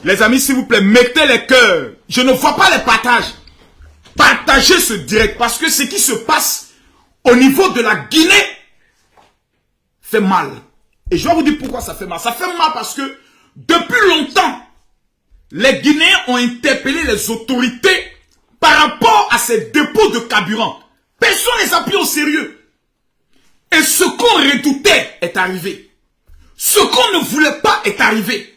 Les amis, s'il vous plaît, mettez les cœurs. Je ne vois pas les partages. Partagez ce direct parce que ce qui se passe au niveau de la Guinée fait mal. Et je vais vous dire pourquoi ça fait mal. Ça fait mal parce que depuis longtemps, les Guinéens ont interpellé les autorités par rapport à ces dépôts de carburant. Personne ne les a pris au sérieux. Et ce qu'on redoutait est arrivé. Ce qu'on ne voulait pas est arrivé.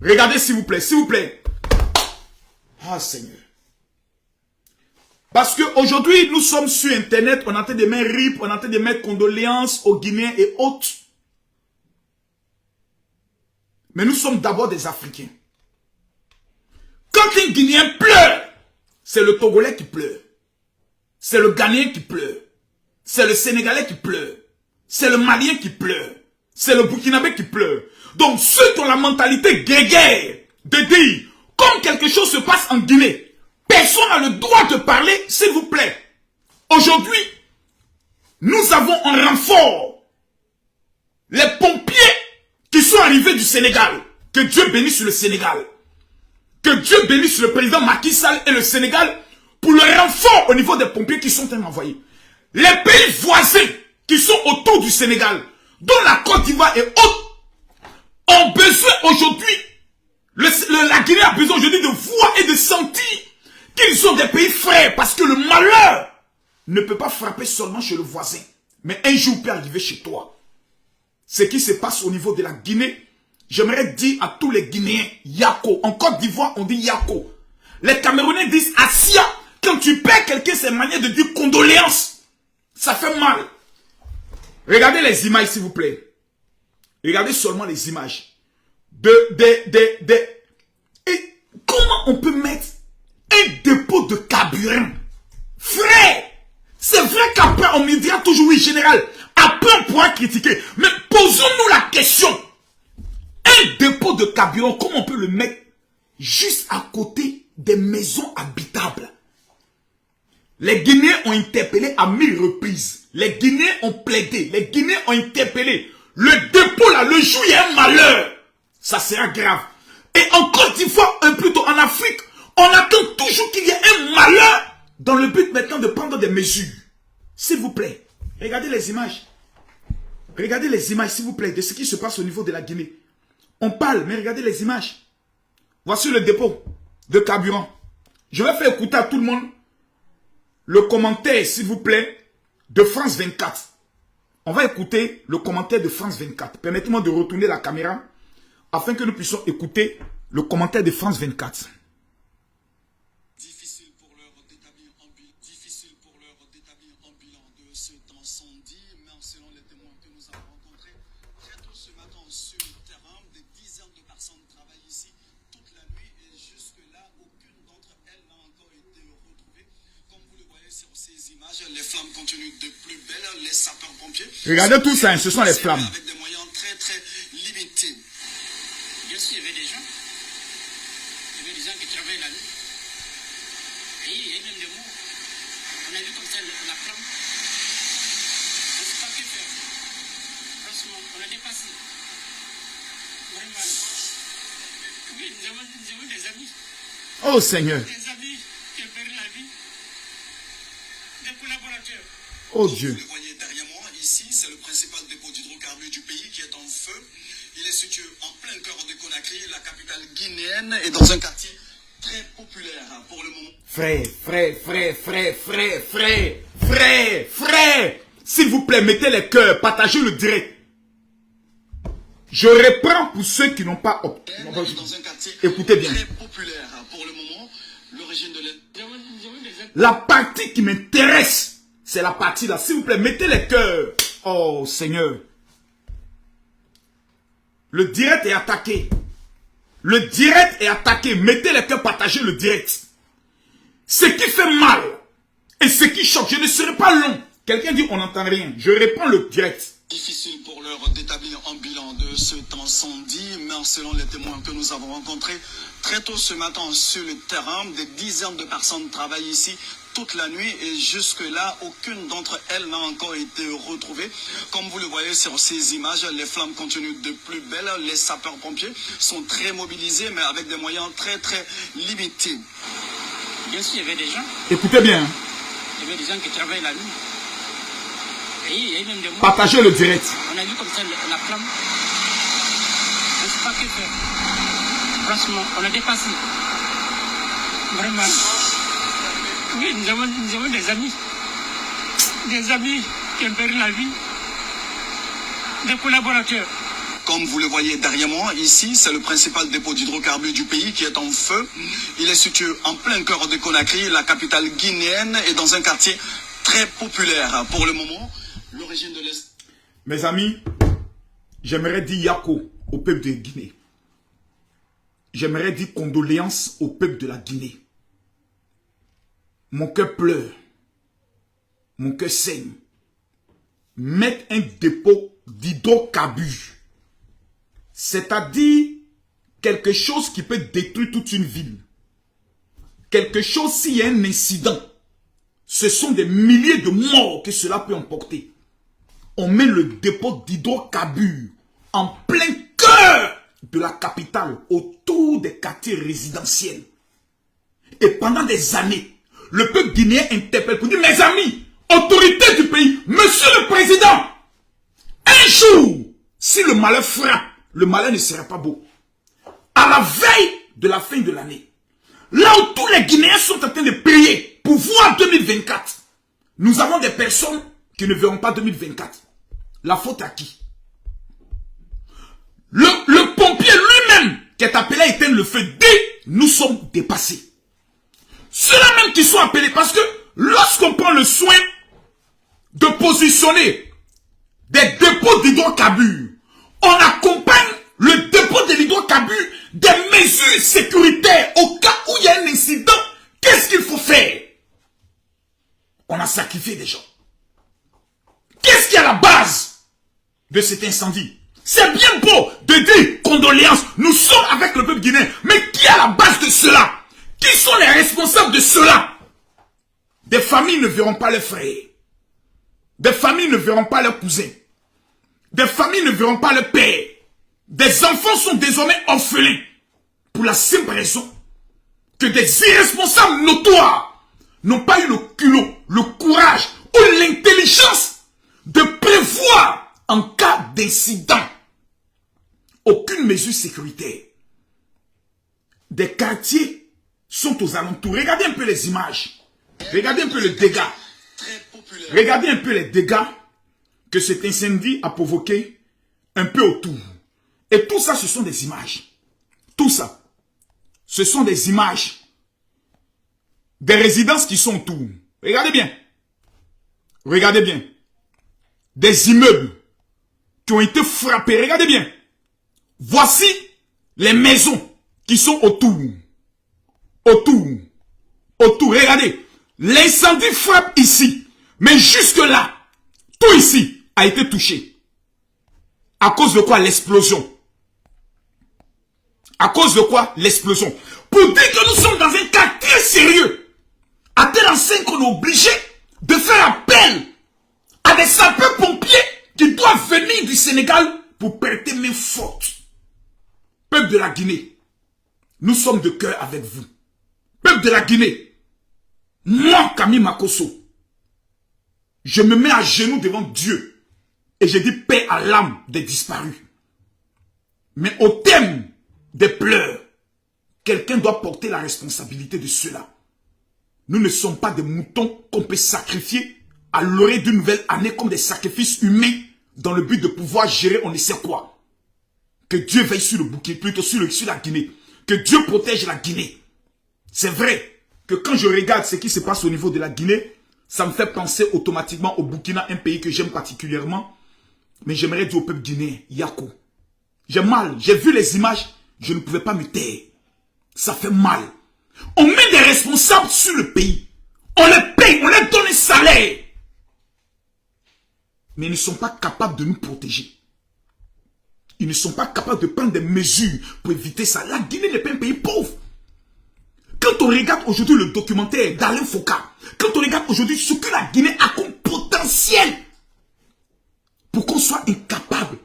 Regardez s'il vous plaît, s'il vous plaît. Ah Seigneur. Parce qu'aujourd'hui, nous sommes sur Internet, on est en train de mettre RIP, on est en train de mettre condoléances aux Guinéens et autres. Mais nous sommes d'abord des Africains. Quand un Guinéen pleure, c'est le Togolais qui pleure. C'est le Ghanéen qui pleure. C'est le Sénégalais qui pleure. C'est le Malien qui pleure. C'est le Burkinabé qui pleure. Donc ceux qui ont la mentalité grégaire de dire, comme quelque chose se passe en Guinée, personne n'a le droit de parler, s'il vous plaît. Aujourd'hui, nous avons en renfort les pompiers qui sont arrivés du Sénégal. Que Dieu bénisse le Sénégal. Que Dieu bénisse le président Macky Sall et le Sénégal pour le renfort au niveau des pompiers qui sont envoyés. Les pays voisins qui sont autour du Sénégal, dont la Côte d'Ivoire et autres, ont besoin aujourd'hui, la Guinée a besoin aujourd'hui de voir et de sentir qu'ils sont des pays frères, parce que le malheur ne peut pas frapper seulement chez le voisin, mais un jour peut arriver chez toi. Ce qui se passe au niveau de la Guinée, j'aimerais dire à tous les Guinéens, Yako. En Côte d'Ivoire, on dit Yako. Les Camerounais disent Assia. Quand tu perds quelqu'un, c'est une manière de dire condoléances. Ça fait mal. Regardez les images, s'il vous plaît. Regardez seulement les images. Et comment on peut mettre un dépôt de carburant? Frère, c'est vrai qu'après, on me dira toujours, oui, général, après on pourra critiquer. Mais posons-nous la question. Un dépôt de carburant, comment on peut le mettre juste à côté des maisons habitables? Les Guinéens ont interpellé à 1000 reprises. Les Guinéens ont plaidé. Les Guinéens ont interpellé. Le dépôt là, le jour il y a un malheur, ça sera grave. Et en Côte d'Ivoire, plutôt en Afrique, on attend toujours qu'il y ait un malheur dans le but maintenant de prendre des mesures. S'il vous plaît, regardez les images. Regardez les images, s'il vous plaît, de ce qui se passe au niveau de la Guinée. On parle, mais regardez les images. Voici le dépôt de carburant. Je vais faire écouter à tout le monde le commentaire, s'il vous plaît, de France 24. On va écouter le commentaire de France 24. Permettez-moi de retourner la caméra afin que nous puissions écouter le commentaire de France 24. Difficile pour leur d'établir un bilan de cet incendie, mais selon les témoins que nous avons rencontrés, très tôt ce matin sur le terrain, des dizaines de personnes travaillent ici toute la nuit et jusque-là, aucune d'entre elles n'a encore été retrouvée. Comme vous le voyez sur ces images, les flammes continuent de plus belle, les sapeurs-pompiers. Regardez tout ça, ce sont les flammes. Avec des moyens très très limités. Bien sûr, il y avait des gens. Il y avait des gens qui travaillaient la nuit. Et il y a même des mots. On a vu comme ça la flamme. On ne sait pas que faire. Franchement, on a dépassé. Vraiment. Oui, nous avons des amis. Oh Seigneur. Des amis qui ont perdu la vie. Des collaborateurs. Oh Dieu. Vous le voyez derrière moi, ici, c'est le principal dépôt d'hydrocarbures du pays qui est en feu. Il est situé en plein cœur de Conakry, la capitale guinéenne, et dans un quartier très populaire pour le moment. Frère, s'il vous plaît, mettez les cœurs, partagez le direct. Je reprends pour ceux qui n'ont pas opté. Dans un quartier Écoutez bien. très populaire pour le moment, l'origine de l'aide. La partie qui m'intéresse, c'est la partie là. S'il vous plaît, mettez les cœurs. Oh Seigneur. Le direct est attaqué. Le direct est attaqué. Mettez les cœurs, partagez le direct. Ce qui fait mal et ce qui choque, je ne serai pas long. Quelqu'un dit on n'entend rien. Je réponds le direct. Difficile pour l'heure d'établir un bilan de cet incendie, mais selon les témoins que nous avons rencontrés, très tôt ce matin sur le terrain, des dizaines de personnes travaillent ici toute la nuit et jusque-là, aucune d'entre elles n'a encore été retrouvée. Comme vous le voyez sur ces images, les flammes continuent de plus belle. Les sapeurs-pompiers sont très mobilisés, mais avec des moyens très limités. Bien sûr, il y avait des gens. Écoutez bien. Il y avait des gens qui travaillent la nuit. Et il y a même des mots. Partagez le direct. On a vu comme ça la flamme. On ne sait pas que faire. Franchement, on a dépassé. Vraiment. Oui, nous avons des amis. Des amis qui ont perdu la vie. Des collaborateurs. Comme vous le voyez derrière moi, ici, c'est le principal dépôt d'hydrocarbures du pays qui est en feu. Il est situé en plein cœur de Conakry, la capitale guinéenne, et dans un quartier très populaire. Pour le moment, l'origine de l'Est. Mes amis, j'aimerais dire Yako au peuple de Guinée. J'aimerais dire condoléances au peuple de la Guinée. Mon cœur pleure. Mon cœur saigne. Mettre un dépôt d'hydrocarbures, c'est-à-dire quelque chose qui peut détruire toute une ville. Quelque chose, s'il y a un incident, ce sont des milliers de morts que cela peut emporter. On met le dépôt d'hydrocarbures en plein cœur de la capitale, autour des quartiers résidentiels. Et pendant des années, le peuple guinéen interpelle pour dire, mes amis, autorités du pays, monsieur le président, un jour, si le malheur frappe, le malheur ne sera pas beau. À la veille de la fin de l'année, là où tous les Guinéens sont en train de prier pour voir 2024, nous avons des personnes qui ne verront pas 2024. La faute à qui? Le pompier lui-même qui est appelé à éteindre le feu dit, nous sommes dépassés. Ceux-là même qui sont appelés, parce que lorsqu'on prend le soin de positionner des dépôts d'hydrocarbures, on accompagne le dépôt de l'hydrocarbure des mesures sécuritaires au cas où il y a un incident. Qu'est-ce qu'il faut faire? On a sacrifié des gens. Qu'est-ce qui est à la base de cet incendie? C'est bien beau de dire condoléances, nous sommes avec le peuple guinéen, mais qui est à la base de cela? Qui sont les responsables de cela? Des familles ne verront pas leurs frères. Des familles ne verront pas leurs cousins. Des familles ne verront pas leurs pères. Des enfants sont désormais orphelins. Pour la simple raison que des irresponsables notoires n'ont pas eu le culot, le courage ou l'intelligence de prévoir en cas d'incident aucune mesure sécuritaire. Des quartiers sont aux alentours. Regardez un peu les images. Regardez un peu le dégât. Regardez un peu les dégâts que cet incendie a provoqué un peu autour. Et tout ça, ce sont des images. Tout ça, ce sont des images des résidences qui sont autour. Regardez bien. Regardez bien. Des immeubles qui ont été frappés. Regardez bien. Voici les maisons qui sont autour. Autour. Autour. Regardez. L'incendie frappe ici. Mais jusque-là, tout ici a été touché. À cause de quoi? L'explosion. À cause de quoi? L'explosion. Pour dire que nous sommes dans un cas très sérieux. À tel enseigne qu'on est obligé de faire appel à des sapeurs-pompiers qui doivent venir du Sénégal pour prêter main forte. Peuple de la Guinée, nous sommes de cœur avec vous. Peuple de la Guinée, moi, Camille Makosso, je me mets à genoux devant Dieu et je dis paix à l'âme des disparus. Mais au thème des pleurs, quelqu'un doit porter la responsabilité de cela. Nous ne sommes pas des moutons qu'on peut sacrifier à l'orée d'une nouvelle année comme des sacrifices humains dans le but de pouvoir gérer on ne sait quoi. Que Dieu veille sur le bouquet, plutôt sur la Guinée. Que Dieu protège la Guinée. C'est vrai que quand je regarde ce qui se passe au niveau de la Guinée, ça me fait penser automatiquement au Burkina, un pays que j'aime particulièrement. Mais j'aimerais dire au peuple guinéen, Yako. J'ai mal, j'ai vu les images, je ne pouvais pas me taire. Ça fait mal. On met des responsables sur le pays. On les paye, on les donne un salaire. Mais ils ne sont pas capables de nous protéger. Ils ne sont pas capables de prendre des mesures pour éviter ça. La Guinée n'est pas un pays pauvre. Quand on regarde aujourd'hui le documentaire d'Alain Foucault, quand on regarde aujourd'hui ce que la Guinée a comme potentiel, pour qu'on soit incapable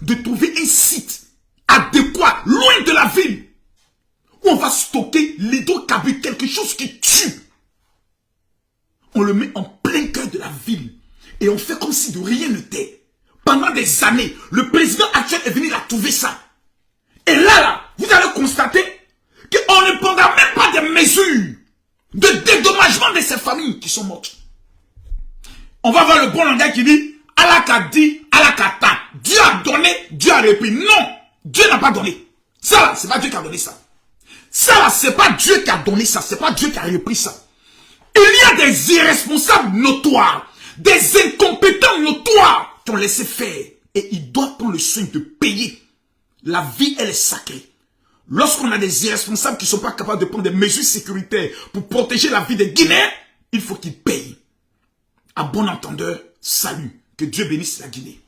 de trouver un site adéquat, loin de la ville, où on va stocker l'hydrocarbure, quelque chose qui tue. On le met en plein cœur de la ville et on fait comme si de rien n'était. Pendant des années, le président actuel est venu la trouver ça. Et là, vous allez constater qu'on ne prendra même pas des mesures de dédommagement de ces familles qui sont mortes. On va voir le bon langage qui dit Allah dit, Allah kata. Dieu a donné, Dieu a repris. Non, Dieu n'a pas donné. Ça là, c'est pas Dieu qui a donné ça. Ça là, c'est pas Dieu qui a donné ça, c'est pas Dieu qui a repris ça. Il y a des irresponsables notoires, des incompétents notoires qui ont laissé faire. Et ils doivent prendre le soin de payer. La vie, elle est sacrée. Lorsqu'on a des irresponsables qui ne sont pas capables de prendre des mesures sécuritaires pour protéger la vie des Guinéens, il faut qu'ils payent. À bon entendeur, salut. Que Dieu bénisse la Guinée.